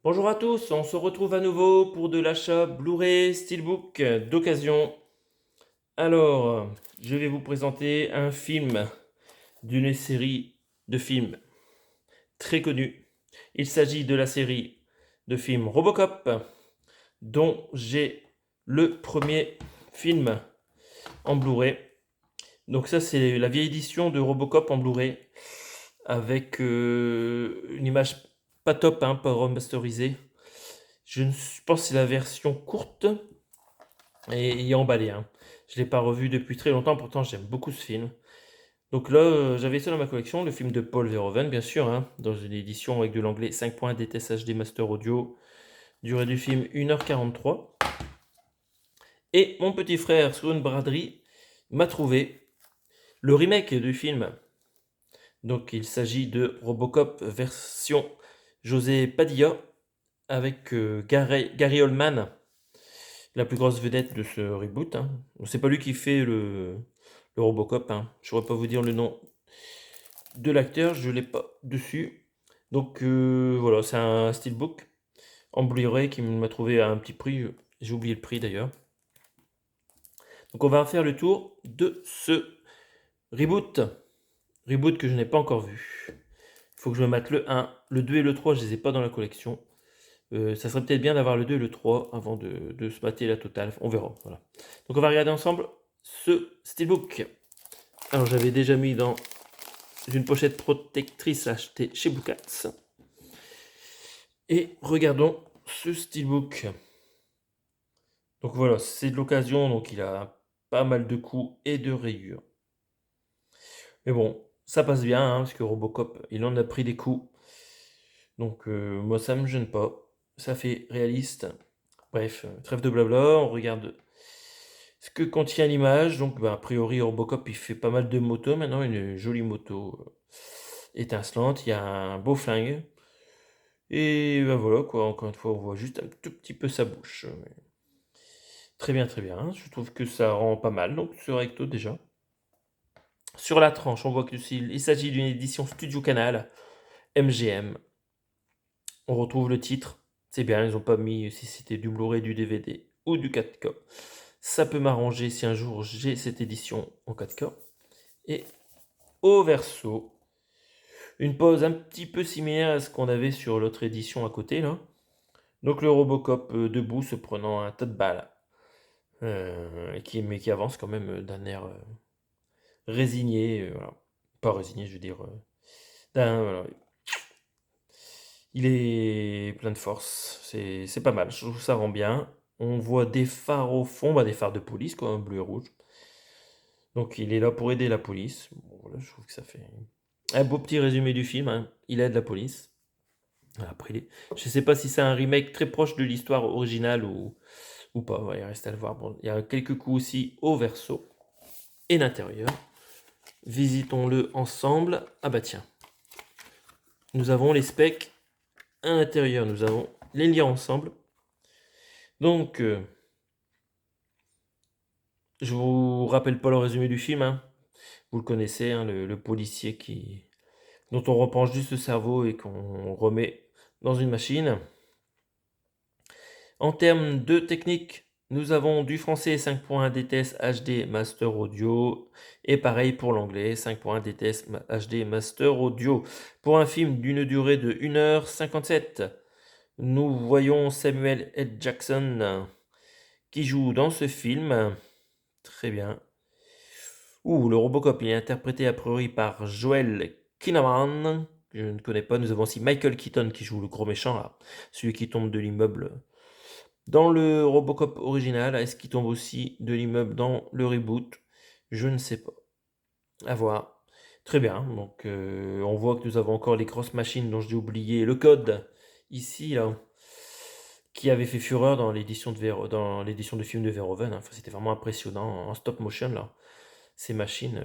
Bonjour à tous, on se retrouve à nouveau pour de l'achat Blu-ray Steelbook d'occasion. Alors, je vais vous présenter un film d'une série de films très connue. Il s'agit de la série de films Robocop, dont j'ai le premier film en Blu-ray. Donc ça, c'est la vieille édition de Robocop en Blu-ray, avec une image pas top, hein, pas remasterisée. Je pense que c'est la version courte et emballé, hein. Je ne l'ai pas revu depuis très longtemps, pourtant j'aime beaucoup ce film. Donc là, j'avais ça dans ma collection, le film de Paul Verhoeven, bien sûr, hein, dans une édition avec de l'anglais 5 points DTS HD Master Audio, durée du film 1h43. Et mon petit frère, sur une braderie, m'a trouvé le remake du film. Donc il s'agit de Robocop version José Padilla, avec Gary Oldman, la plus grosse vedette de ce reboot, hein. C'est pas lui qui fait le Robocop, hein. Je pourrais pas vous dire le nom de l'acteur, je l'ai pas dessus. Donc voilà, c'est un steelbook en Blu-ray qui m'a trouvé à un petit prix. J'ai oublié le prix d'ailleurs. Donc on va faire le tour de ce reboot. Reboot que je n'ai pas encore vu. Il faut que je me mette le 1, le 2 et le 3, je les ai pas dans la collection. Ça serait peut-être bien d'avoir le 2 et le 3 avant de se mater la totale. On verra. Voilà. Donc on va regarder ensemble ce steelbook. Alors j'avais déjà mis dans une pochette protectrice achetée chez Blue Cats. Et regardons ce steelbook. Donc voilà, c'est de l'occasion, donc il a pas mal de coups et de rayures. Mais bon, ça passe bien, hein, parce que Robocop, il en a pris des coups. Donc moi, ça me gêne pas. Ça fait réaliste. Bref, trêve de blabla, on regarde ce que contient l'image. Donc a priori, Robocop, il fait pas mal de motos maintenant, une jolie moto étincelante. Il y a un beau flingue. Et ben voilà, quoi, encore une fois, on voit juste un tout petit peu sa bouche. Très bien, très bien. Je trouve que ça rend pas mal, donc ce recto déjà. Sur la tranche, on voit qu'il s'agit d'une édition Studio Canal, MGM. On retrouve le titre. C'est bien, ils n'ont pas mis si c'était du Blu-ray, du DVD ou du 4K. Ça peut m'arranger si un jour j'ai cette édition en 4K. Et au verso, une pose un petit peu similaire à ce qu'on avait sur l'autre édition à côté, là. Donc le Robocop debout se prenant un tas de balles. Mais qui avance quand même d'un air résigné. Voilà. Pas résigné, je veux dire. Voilà. Il est plein de force. C'est pas mal. Je trouve que ça rend bien. On voit des phares au fond, bah, des phares de police, quoi, bleu et rouge. Donc il est là pour aider la police. Bon, voilà, je trouve que ça fait un beau petit résumé du film, hein. Il aide la police. Après, je sais pas si c'est un remake très proche de l'histoire originale ou pas. Ouais, il reste à le voir. Bon, il y a quelques coups aussi au verso et l'intérieur. Visitons-le ensemble. Ah bah tiens, nous avons les specs à l'intérieur, nous avons les liens ensemble. Donc, je vous rappelle pas le résumé du film, hein. Vous le connaissez, hein, le policier dont on repenche juste le cerveau et qu'on remet dans une machine. En termes de technique, nous avons du français 5.1 DTS HD Master Audio et pareil pour l'anglais 5.1 DTS HD Master Audio. Pour un film d'une durée de 1h57, nous voyons Samuel L. Jackson qui joue dans ce film. Très bien. Le Robocop, il est interprété a priori par Joel Kinnaman, que je ne connais pas. Nous avons aussi Michael Keaton qui joue le gros méchant, là, celui qui tombe de l'immeuble dans le Robocop original. Est-ce qu'il tombe aussi de l'immeuble dans le reboot? Je ne sais pas. À voir. Très bien. Donc, on voit que nous avons encore les grosses machines dont j'ai oublié le code ici, là, qui avait fait fureur dans l'édition dans l'édition de film de Verhoeven, hein. Enfin, c'était vraiment impressionnant en stop motion, là. Ces machines,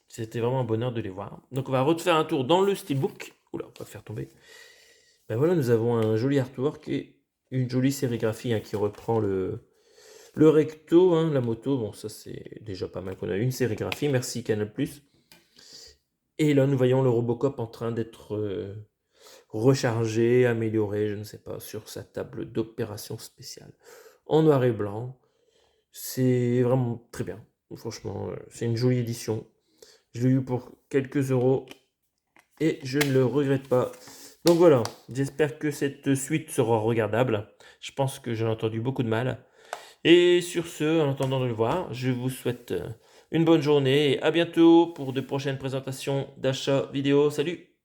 c'était vraiment un bonheur de les voir. Donc, on va refaire un tour dans le steelbook. Oula, on va faire tomber. Ben voilà, nous avons un joli artwork et une jolie sérigraphie, hein, qui reprend le recto, hein, la moto. Bon, ça c'est déjà pas mal qu'on a une sérigraphie. Merci Canal+. Et là, nous voyons le Robocop en train d'être recharger, améliorer, je ne sais pas, sur sa table d'opération spéciale. En noir et blanc, c'est vraiment très bien. Franchement, c'est une jolie édition. Je l'ai eu pour quelques euros et je ne le regrette pas. Donc voilà, j'espère que cette suite sera regardable. Je pense que j'ai entendu beaucoup de mal. Et sur ce, en attendant de le voir, je vous souhaite une bonne journée et à bientôt pour de prochaines présentations d'achats vidéo. Salut!